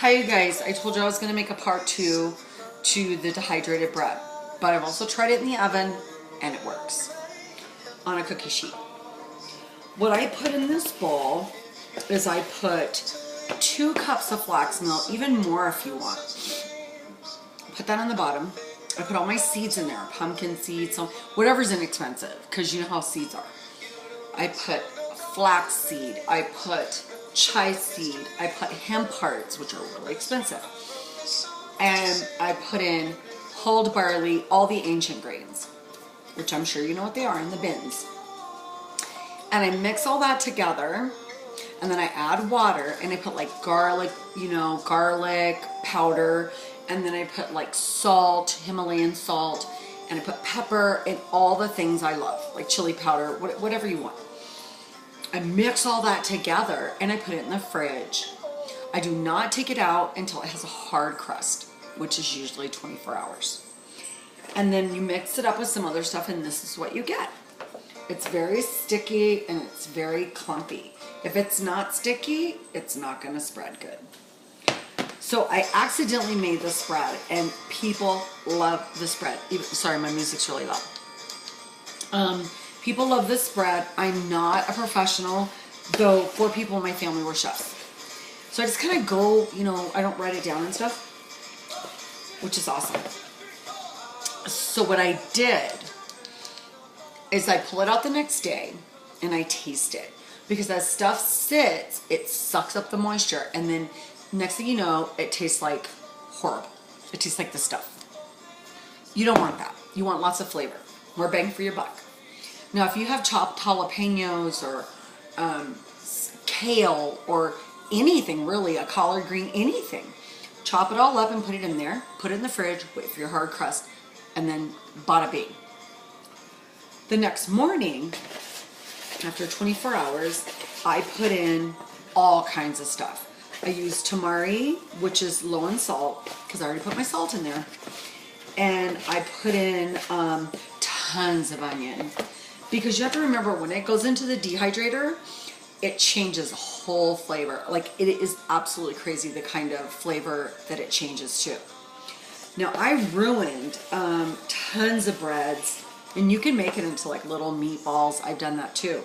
Hi you guys, I told you I was going to make a part 2 to the dehydrated bread, but I've also tried it in the oven and it works on a cookie sheet. What I put in this bowl is I put 2 cups of flax milk, even more if you want. Put that on the bottom. I put all my seeds in there, pumpkin seeds, so whatever's inexpensive, because you know how seeds are. I put flax seed, I put chai seed, I put hemp hearts, which are really expensive, and I put in hulled barley, all the ancient grains, which I'm sure you know what they are in the bins. And I mix all that together, and then I add water, and I put like garlic, garlic powder, and then I put like salt, Himalayan salt, and I put pepper and all the things I love, like chili powder, whatever you want. I mix all that together and I put it in the fridge. I do not take it out until it has a hard crust, which is usually 24 hours. And then you mix it up with some other stuff and this is what you get. It's very sticky and it's very clumpy. If it's not sticky, it's not going to spread good. So I accidentally made the spread and people love the spread. Sorry, my music's really loud. People love this spread. I'm not a professional, though 4 people in my family were chefs. So I just kind of go, I don't write it down and stuff, which is awesome. So what I did is I pull it out the next day and I taste it. Because as stuff sits, it sucks up the moisture. And then next thing you know, it tastes like horrible. It tastes like the stuff. You don't want that. You want lots of flavor. More bang for your buck. Now, if you have chopped jalapeños or kale or anything really, a collard green, anything, chop it all up and put it in there, put it in the fridge, wait for your hard crust, and then bada bing. The next morning, after 24 hours, I put in all kinds of stuff. I use tamari, which is low in salt, because I already put my salt in there, and I put in tons of onion. Because you have to remember, when it goes into the dehydrator, it changes the whole flavor. Like, it is absolutely crazy the kind of flavor that it changes to. Now, I ruined tons of breads, and you can make it into like little meatballs. I've done that too.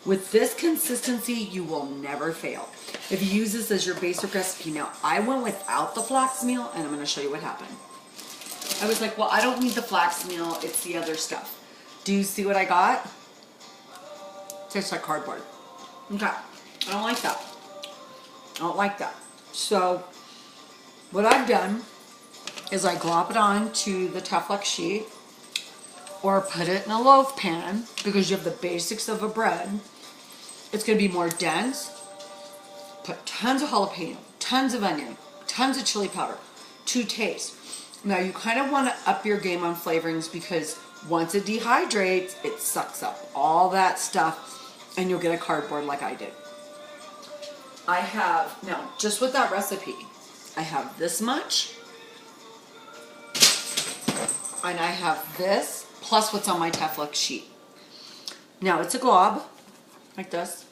With this consistency, you will never fail. If you use this as your basic recipe. Now, I went without the flax meal, and I'm going to show you what happened. I was like, well, I don't need the flax meal. It's the other stuff. Do you see what I got? Tastes like cardboard. Okay. I don't like that. I don't like that. So, what I've done is I glop it on to the Teflon sheet or put it in a loaf pan because you have the basics of a bread. It's going to be more dense. Put tons of jalapeno, tons of onion, tons of chili powder to taste. Now, you kind of want to up your game on flavorings because once it dehydrates, it sucks up all that stuff and you'll get a cardboard like I did. I have, now, just with that recipe, I have this much, and I have this, plus what's on my Teflon sheet. Now, it's a glob, like this,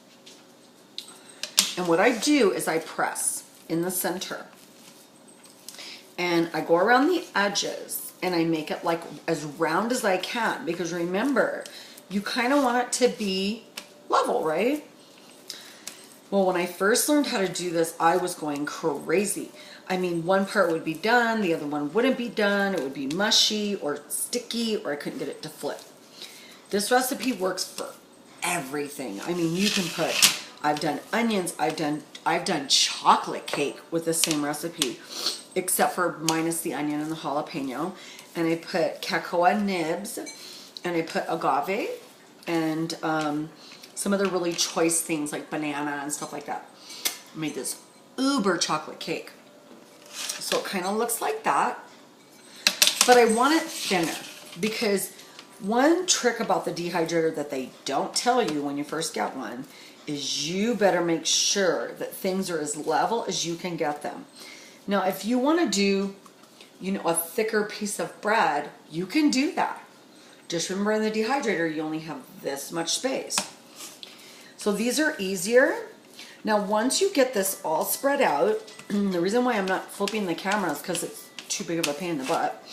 and what I do is I press in the center, and I go around the edges, and I make it like as round as I can, because remember, you kind of want it to be level, right? Well, when I first learned how to do this, I was going crazy. I mean, one part would be done, the other one wouldn't be done, it would be mushy or sticky, or I couldn't get it to flip. This recipe works for everything. I mean, you can put, I've done onions, I've done chocolate cake with the same recipe, except for minus the onion and the jalapeno. And I put cocoa nibs, and I put agave, and some other really choice things like banana and stuff like that. I made this uber chocolate cake. So it kind of looks like that. But I want it thinner, because one trick about the dehydrator that they don't tell you when you first get one is you better make sure that things are as level as you can get them. Now, if you want to do, a thicker piece of bread, you can do that. Just remember, in the dehydrator, you only have this much space. So these are easier. Now, once you get this all spread out, the reason why I'm not flipping the camera is because it's too big of a pain in the butt.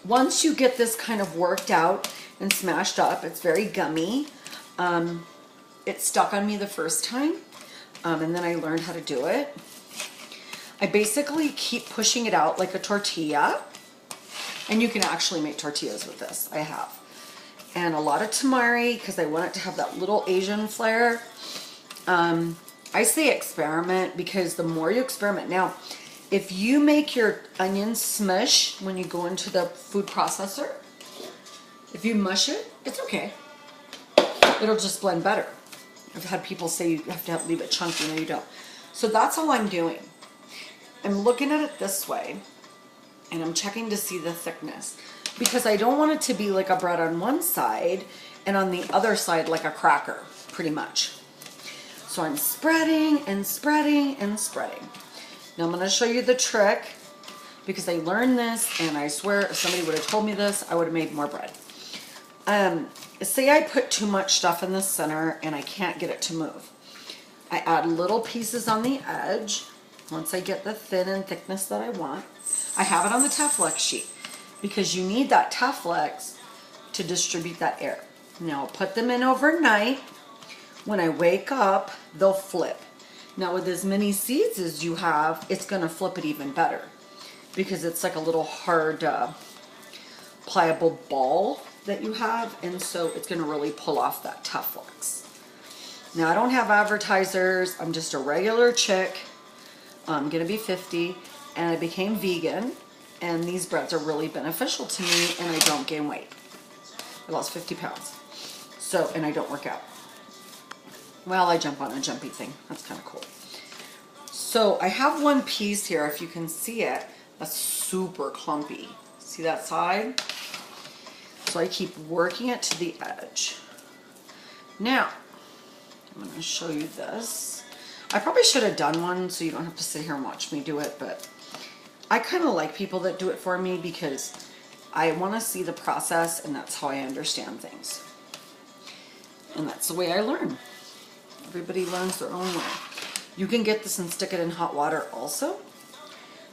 Once you get this kind of worked out and smashed up, it's very gummy. It stuck on me the first time, and then I learned how to do it. I basically keep pushing it out like a tortilla, and you can actually make tortillas with this. I have. And a lot of tamari, because I want it to have that little Asian flair. I say experiment, because the more you experiment. Now, if you make your onions smush when you go into the food processor, if you mush it, it's okay. It'll just blend better. I've had people say you have to leave it chunky. No, you don't. So that's all I'm doing. I'm looking at it this way, and I'm checking to see the thickness, because I don't want it to be like a bread on one side and on the other side like a cracker, pretty much. So I'm spreading and spreading and spreading. Now I'm going to show you the trick, because I learned this, and I swear if somebody would have told me this, I would have made more bread. Say I put too much stuff in the center and I can't get it to move. I add little pieces on the edge. Once I get the thin and thickness that I want, I have it on the Teflex sheet, because you need that Teflex to distribute that air. Now I'll put them in overnight. When I wake up, they'll flip. Now with as many seeds as you have, it's going to flip it even better, because it's like a little hard, pliable ball that you have, and so it's going to really pull off that Teflex. Now I don't have advertisers. I'm just a regular chick. I'm going to be 50, and I became vegan, and these breads are really beneficial to me, and I don't gain weight. I lost 50 pounds. So, and I don't work out. Well, I jump on a jumpy thing. That's kind of cool. So I have one piece here, if you can see it, that's super clumpy. See that side? So I keep working it to the edge. Now, I'm going to show you this. I probably should have done one so you don't have to sit here and watch me do it, but I kind of like people that do it for me, because I want to see the process, and that's how I understand things. And that's the way I learn. Everybody learns their own way. You can get this and stick it in hot water also.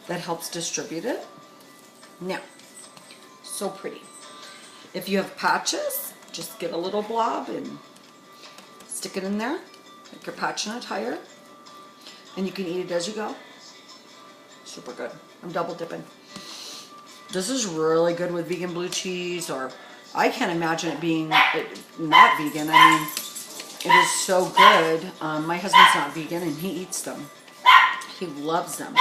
That helps distribute it. Now, so pretty. If you have patches, just get a little blob and stick it in there, like your patch in a tire, and you can eat it as you go. Super good. I'm double dipping. This is really good with vegan blue cheese, or I can't imagine it being not vegan. I mean, it is so good. My husband's not vegan, and he eats them. He loves them.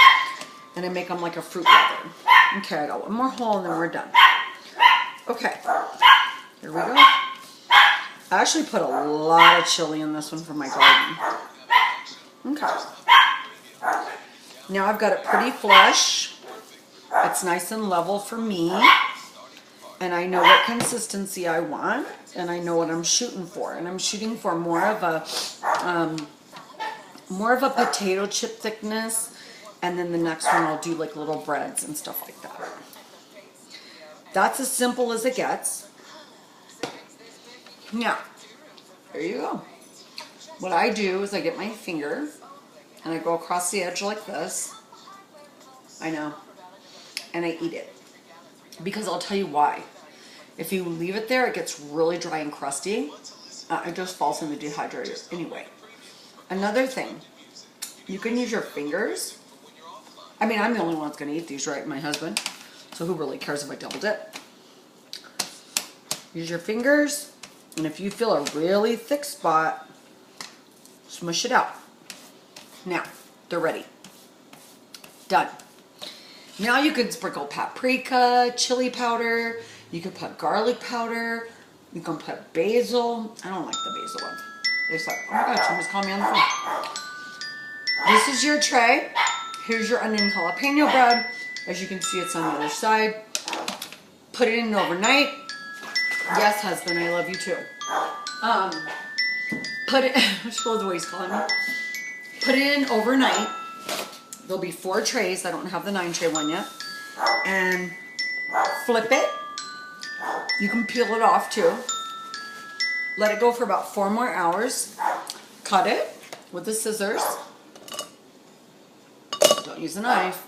And I make them like a fruit lover. Okay, I got one more hole, and then we're done. Okay, here we go. I actually put a lot of chili in this one for my garden. Okay. Now I've got it pretty flush. It's nice and level for me. And I know what consistency I want, and I know what I'm shooting for. And I'm shooting for more of a potato chip thickness, and then the next one I'll do like little breads and stuff like that. That's as simple as it gets. Now, there you go. What I do is I get my finger and I go across the edge like this. I know. And I eat it. Because I'll tell you why. If you leave it there, it gets really dry and crusty. It just falls in the dehydrator anyway. Another thing, you can use your fingers. I mean, I'm the only one that's going to eat these, right? My husband. So who really cares if I double dip? Use your fingers, and if you feel a really thick spot, smush it out. Now, they're ready. Done. Now you can sprinkle paprika, chili powder, you can put garlic powder, you can put basil. I don't like the basil one. It's like, oh my gosh, somebody's calling me on the phone. This is your tray. Here's your onion jalapeno bread. As you can see, it's on the other side. Put it in overnight. Yes, husband, I love you too. Put it, which was the way he's calling me. Put it in overnight. There'll be 4 trays. I don't have the 9 tray one yet. And flip it. You can peel it off too. Let it go for about 4 more hours. cut it with the scissors. Don't use a knife.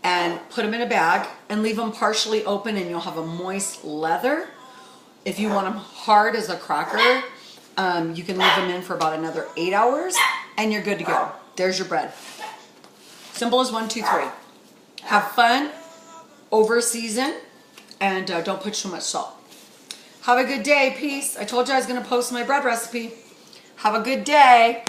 And put them in a bag and leave them partially open, and you'll have a moist leather. If you want them hard as a cracker, you can leave them in for about another 8 hours and you're good to go. There's your bread. Simple as 1, 2, 3. Have fun, over season, and don't put too much salt. Have a good day. Peace. I told you I was going to post my bread recipe. Have a good day.